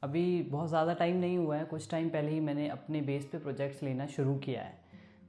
अभी बहुत ज़्यादा टाइम नहीं हुआ है, कुछ टाइम पहले ही मैंने अपने बेस पे प्रोजेक्ट्स लेना शुरू किया है,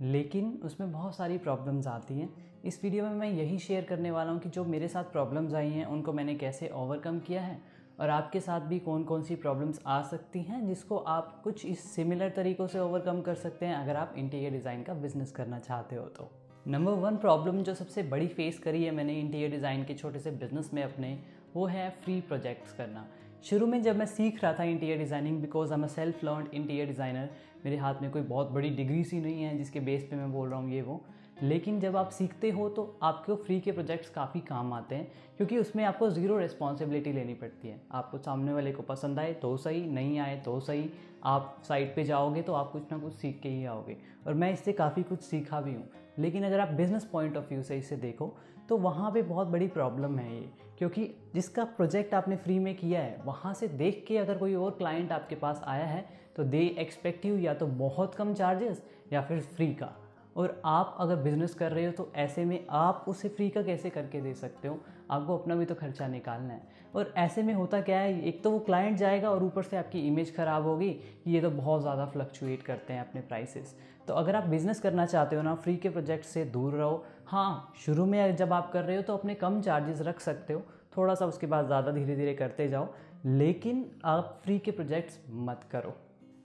लेकिन उसमें बहुत सारी प्रॉब्लम्स आती हैं। इस वीडियो में मैं यही शेयर करने वाला हूँ कि जो मेरे साथ प्रॉब्लम्स आई हैं उनको मैंने कैसे ओवरकम किया है और आपके साथ भी कौन कौन सी प्रॉब्लम्स आ सकती हैं जिसको आप कुछ इस सिमिलर तरीक़ों से ओवरकम कर सकते हैं अगर आप इंटीरियर डिज़ाइन का बिज़नेस करना चाहते हो तो। नंबर 1 प्रॉब्लम जो सबसे बड़ी फेस करी है मैंने इंटीरियर डिज़ाइन के छोटे से बिज़नेस में अपने, वो है फ्री प्रोजेक्ट्स करना। शुरू में जब मैं सीख रहा था interior designing, because I am a self learned interior designer, मेरे हाथ में कोई बहुत बड़ी डिग्री सी नहीं है जिसके बेस पे मैं बोल रहा हूँ ये वो, लेकिन जब आप सीखते हो तो आपको फ्री के प्रोजेक्ट्स काफ़ी काम आते हैं क्योंकि उसमें आपको ज़ीरो रिस्पॉन्सिबिलिटी लेनी पड़ती है। आपको सामने वाले को पसंद आए तो सही, नहीं आए तो सही, आप साइट पे जाओगे तो आप कुछ ना कुछ सीख के ही आओगे और मैं इससे काफ़ी कुछ सीखा भी हूँ। लेकिन अगर आप बिज़नेस पॉइंट ऑफ व्यू से इसे देखो तो वहाँ पे बहुत बड़ी प्रॉब्लम है ये, क्योंकि जिसका प्रोजेक्ट आपने फ्री में किया है वहाँ से देख के अगर कोई और क्लाइंट आपके पास आया है तो दे एक्सपेक्ट यू या तो बहुत कम चार्जेस या फिर फ्री का। और आप अगर बिज़नेस कर रहे हो तो ऐसे में आप उसे फ्री का कैसे करके दे सकते हो, आपको अपना भी तो खर्चा निकालना है। और ऐसे में होता क्या है, एक तो वो क्लाइंट जाएगा और ऊपर से आपकी इमेज ख़राब होगी कि ये तो बहुत ज़्यादा फ्लक्चुएट करते हैं अपने प्राइसेस। तो अगर आप बिज़नेस करना चाहते हो ना, फ्री के प्रोजेक्ट से दूर रहो। हाँ, शुरू में जब आप कर रहे हो तो अपने कम चार्जेस रख सकते हो, थोड़ा सा उसके बाद ज़्यादा धीरे धीरे करते जाओ, लेकिन आप फ्री के प्रोजेक्ट्स मत करो।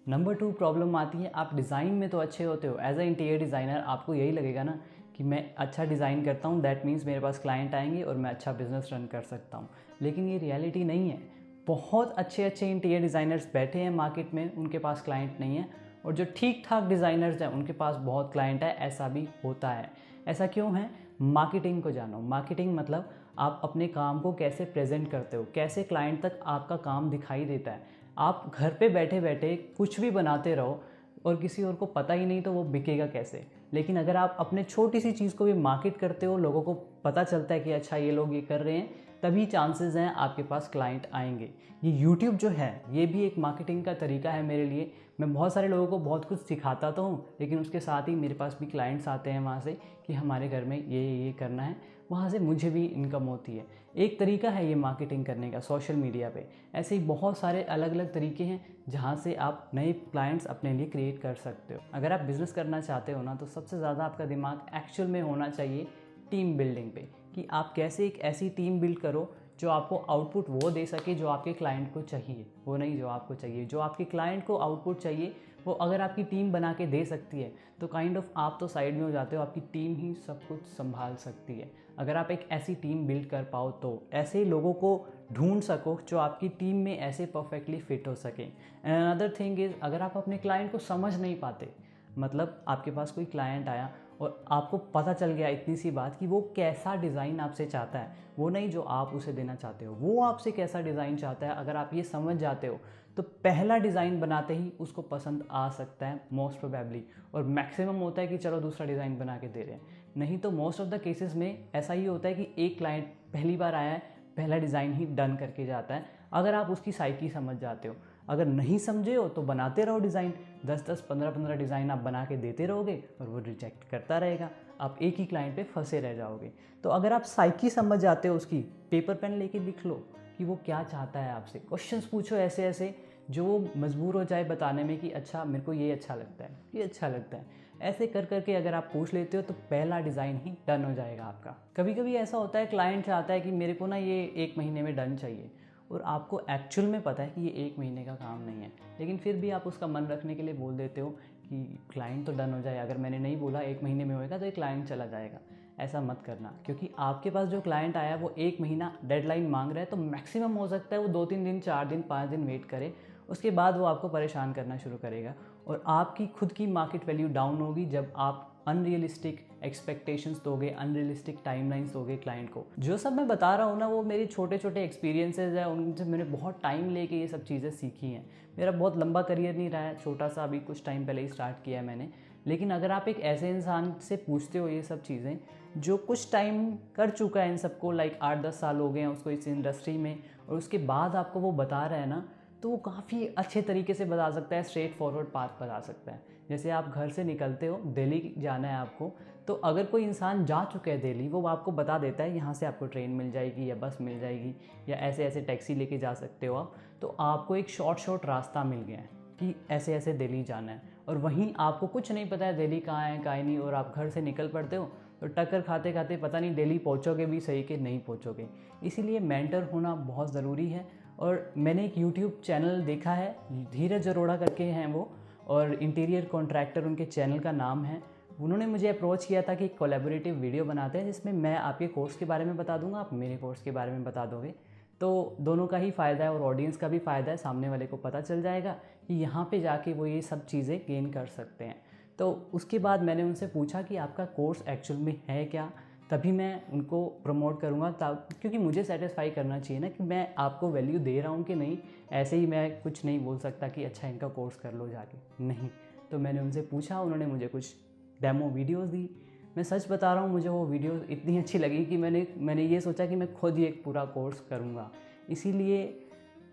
नंबर 2 प्रॉब्लम आती है, आप डिज़ाइन में तो अच्छे होते हो, एज अ इंटीरियर डिज़ाइनर आपको यही लगेगा ना कि मैं अच्छा डिज़ाइन करता हूँ, दैट मीन्स मेरे पास क्लाइंट आएंगे और मैं अच्छा बिजनेस रन कर सकता हूँ। लेकिन ये रियलिटी नहीं है। बहुत अच्छे अच्छे इंटीरियर डिज़ाइनर्स बैठे हैं मार्केट में, उनके पास क्लाइंट नहीं है, और जो ठीक ठाक डिज़ाइनर्स हैं उनके पास बहुत क्लाइंट है। ऐसा भी होता है। ऐसा क्यों है? मार्केटिंग को जानो। मार्केटिंग मतलब आप अपने काम को कैसे प्रेजेंट करते हो, कैसे क्लाइंट तक आपका काम दिखाई देता है। आप घर पे बैठे बैठे कुछ भी बनाते रहो और किसी और को पता ही नहीं तो वो बिकेगा कैसे। लेकिन अगर आप अपने छोटी सी चीज़ को भी मार्केट करते हो, लोगों को पता चलता है कि अच्छा ये लोग ये कर रहे हैं, तभी चांसेस हैं आपके पास क्लाइंट आएंगे। ये यूट्यूब जो है ये भी एक मार्केटिंग का तरीका है मेरे लिए। मैं बहुत सारे लोगों को बहुत कुछ सिखाता तो हूँ, लेकिन उसके साथ ही मेरे पास भी क्लाइंट्स आते हैं वहाँ से कि हमारे घर में ये करना है, वहाँ से मुझे भी इनकम होती है। एक तरीका है ये मार्केटिंग करने का सोशल मीडिया पे। ऐसे ही बहुत सारे अलग अलग तरीके हैं जहाँ से आप नए क्लाइंट्स अपने लिए क्रिएट कर सकते हो। अगर आप बिज़नेस करना चाहते हो ना, तो सबसे ज़्यादा आपका दिमाग एक्चुअल में होना चाहिए टीम बिल्डिंग पे, कि आप कैसे एक ऐसी टीम बिल्ड करो जो आपको आउटपुट वो दे सके जो आपके क्लाइंट को चाहिए, वो नहीं जो आपको चाहिए। जो आपके क्लाइंट को आउटपुट चाहिए वो अगर आपकी टीम बना के दे सकती है तो काइंड ऑफ आप तो साइड में हो जाते हो, आपकी टीम ही सब कुछ संभाल सकती है। अगर आप एक ऐसी टीम बिल्ड कर पाओ तो ऐसे लोगों को ढूंढ सको जो आपकी टीम में ऐसे परफेक्टली फिट हो सके। एंड अनदर थिंग इज़, अगर आप अपने क्लाइंट को समझ नहीं पाते, मतलब आपके पास कोई क्लाइंट आया और आपको पता चल गया इतनी सी बात कि वो कैसा डिज़ाइन आपसे चाहता है, वो नहीं जो आप उसे देना चाहते हो, वो आपसे कैसा डिज़ाइन चाहता है, अगर आप ये समझ जाते हो तो पहला डिज़ाइन बनाते ही उसको पसंद आ सकता है मोस्ट प्रोबेबली। और मैक्सिमम होता है कि चलो दूसरा डिज़ाइन बना के दे रहे हैं, नहीं तो मोस्ट ऑफ द केसेस में ऐसा ही होता है कि एक क्लाइंट पहली बार आया है, पहला डिज़ाइन ही डन करके जाता है। अगर आप उसकी साइकी समझ जाते हो, अगर नहीं समझे हो तो बनाते रहो डिज़ाइन, 10-10 15-15 डिज़ाइन आप बना के देते रहोगे और वो रिजेक्ट करता रहेगा, आप एक ही क्लाइंट पे फंसे रह जाओगे। तो अगर आप साइकी समझ जाते हो उसकी, पेपर पेन लेके लिख लो कि वो क्या चाहता है आपसे, क्वेश्चंस पूछो ऐसे ऐसे जो वो मजबूर हो जाए बताने में कि अच्छा मेरे को ये अच्छा लगता है, ये अच्छा लगता है। ऐसे कर करके अगर आप पूछ लेते हो तो पहला डिज़ाइन ही डन हो जाएगा आपका। कभी कभी ऐसा होता है क्लाइंट चाहता है कि मेरे को ना ये 1 महीने में डन चाहिए, और आपको एक्चुअल में पता है कि ये 1 महीने का काम नहीं है, लेकिन फिर भी आप उसका मन रखने के लिए बोल देते हो कि क्लाइंट तो डन हो जाए, अगर मैंने नहीं बोला 1 महीने में होएगा तो ये क्लाइंट चला जाएगा। ऐसा मत करना, क्योंकि आपके पास जो क्लाइंट आया वो 1 महीना डेडलाइन मांग रहा है, तो मैक्सिमम हो सकता है वो 2-3 दिन, 4 दिन, 5 दिन वेट करे, उसके बाद वो आपको परेशान करना शुरू करेगा और आपकी खुद की मार्केट वैल्यू डाउन होगी जब आप अनरियलिस्टिक एक्सपेक्टेशंस दोगे, अनरियलिस्टिक टाइमलाइंस दोगे क्लाइंट को। जो सब मैं बता रहा हूँ ना, वो मेरी छोटे छोटे एक्सपीरियंसेस है, उनसे मैंने बहुत टाइम लेके ये सब चीज़ें सीखी हैं। मेरा बहुत लंबा करियर नहीं रहा है, छोटा सा अभी कुछ टाइम पहले ही स्टार्ट किया है मैंने। लेकिन अगर आप एक ऐसे इंसान से पूछते हो ये सब चीज़ें जो कुछ टाइम कर चुका है इन सबको, लाइक 8-10 साल हो गए हैं उसको इस इंडस्ट्री में, और उसके बाद आपको वो बता रहा है ना, तो वो काफ़ी अच्छे तरीके से बता सकता है, स्ट्रेट फॉरवर्ड पाथ बता सकता है। जैसे आप घर से निकलते हो, दिल्ली जाना है आपको, तो अगर कोई इंसान जा चुका है दिल्ली, वो आपको बता देता है यहाँ से आपको ट्रेन मिल जाएगी या बस मिल जाएगी या ऐसे ऐसे टैक्सी लेके जा सकते हो आप। तो आपको एक शॉर्ट रास्ता मिल गया है कि ऐसे ऐसे दिल्ली जाना है, और वहीं आपको कुछ नहीं पता है दिल्ली कहाँ है कहाँ नहीं, और आप घर से निकल पड़ते हो तो टक्कर खाते खाते पता नहीं दिल्ली पहुँचोगे भी सही कि नहीं पहुँचोगे। इसीलिए मेंटर होना बहुत ज़रूरी है। और मैंने एक यूट्यूब चैनल देखा है, धीरज अरोड़ा करके हैं वो, और इंटीरियर कॉन्ट्रैक्टर उनके चैनल का नाम है। उन्होंने मुझे अप्रोच किया था कि कोलैबोरेटिव वीडियो बनाते हैं जिसमें मैं आपके कोर्स के बारे में बता दूंगा, आप मेरे कोर्स के बारे में बता दोगे, तो दोनों का ही फ़ायदा है और ऑडियंस का भी फ़ायदा है। सामने वाले को पता चल जाएगा कि यहाँ पे जाके वो ये सब चीज़ें गेन कर सकते हैं। तो उसके बाद मैंने उनसे पूछा कि आपका कोर्स एक्चुअल में है क्या, तभी मैं उनको प्रमोट करूँगा, तब क्योंकि मुझे सेटिस्फाई करना चाहिए ना कि मैं आपको वैल्यू दे रहा हूँ कि नहीं। ऐसे ही मैं कुछ नहीं बोल सकता कि अच्छा इनका कोर्स कर लो जाके, नहीं। तो मैंने उनसे पूछा, उन्होंने मुझे कुछ डेमो वीडियोस दी। मैं सच बता रहा हूँ, मुझे वो वीडियोस इतनी अच्छी लगी कि मैंने ये सोचा कि मैं खुद ही एक पूरा कोर्स करूँगा। इसीलिए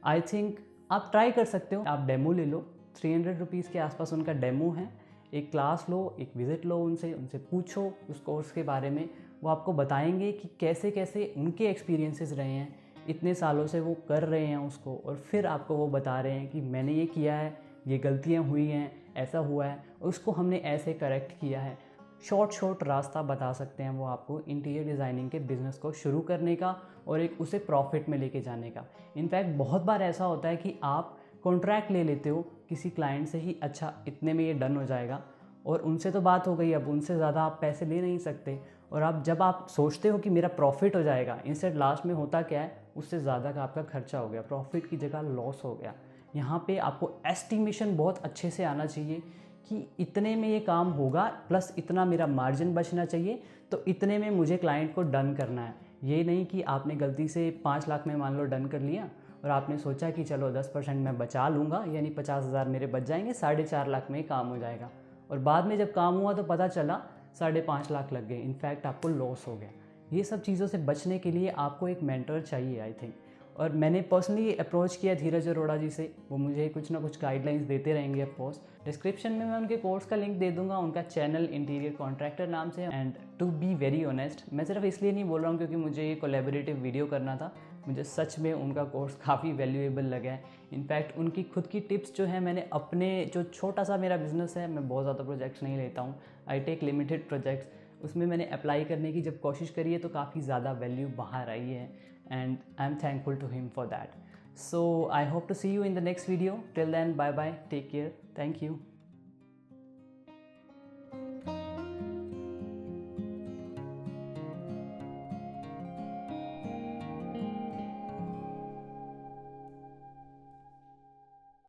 आई थिंक आप ट्राई कर सकते हो, आप डेमो ले लो। 300 रुपीज़ के आसपास उनका डेमो है। एक क्लास लो, एक विज़िट लो उनसे पूछो उस कोर्स के बारे में। वो आपको बताएंगे कि कैसे कैसे उनके एक्सपीरियंसेस रहे हैं, इतने सालों से वो कर रहे हैं उसको, और फिर आपको वो बता रहे हैं कि मैंने ये किया है, ये गलतियाँ हुई हैं, ऐसा हुआ है, और उसको हमने ऐसे करेक्ट किया है। शॉर्ट रास्ता बता सकते हैं वो आपको इंटीरियर डिज़ाइनिंग के बिज़नेस को शुरू करने का और एक उसे प्रॉफिट में लेके जाने का। इनफैक्ट बहुत बार ऐसा होता है कि आप कॉन्ट्रैक्ट ले लेते हो किसी क्लाइंट से ही, अच्छा इतने में ये डन हो जाएगा, और उनसे तो बात हो गई, अब उनसे ज़्यादा आप पैसे ले नहीं सकते। और जब आप सोचते हो कि मेरा प्रॉफिट हो जाएगा, इंस्टेड लास्ट में होता क्या है, उससे ज़्यादा का आपका खर्चा हो गया, प्रॉफिट की जगह लॉस हो गया। यहाँ पे आपको एस्टिमेशन बहुत अच्छे से आना चाहिए कि इतने में ये काम होगा, प्लस इतना मेरा मार्जिन बचना चाहिए, तो इतने में मुझे क्लाइंट को डन करना है। ये नहीं कि आपने गलती से 5 लाख में मान लो डन कर लिया और आपने सोचा कि चलो 10% मैं बचा लूँगा, यानी 50,000 मेरे बच जाएंगे, 4.5 लाख में ही काम हो जाएगा, और बाद में जब काम हुआ तो पता चला 5.5 लाख लग गए, इनफैक्ट आपको लॉस हो गया। ये सब चीज़ों से बचने के लिए आपको एक मेंटर चाहिए आई थिंक। और मैंने पर्सनली अप्रोच किया धीरज अरोड़ा जी से, वो मुझे कुछ ना कुछ गाइडलाइंस देते रहेंगे। ऑफकोर्स डिस्क्रिप्शन में मैं उनके कोर्स का लिंक दे दूंगा, उनका चैनल इंटीरियर कॉन्ट्रैक्टर नाम से। And to be very honest, मैं सिर्फ इसलिए नहीं बोल रहा हूँ क्योंकि मुझे ये कोलैबोरेटिव वीडियो करना था, मुझे सच में उनका कोर्स काफ़ी वैल्यूएबल लगा है। इनफैक्ट उनकी खुद की टिप्स जो है, मैंने अपने जो छोटा सा मेरा बिजनेस है, मैं बहुत ज़्यादा प्रोजेक्ट्स नहीं लेता हूँ, आई टेक लिमिटेड प्रोजेक्ट्स, उसमें मैंने अप्लाई करने की जब कोशिश करी है तो काफ़ी ज़्यादा वैल्यू बाहर आई है, and I am thankful to him for that. So I hope to see you in the next video. Till then, bye bye, take care, thank you.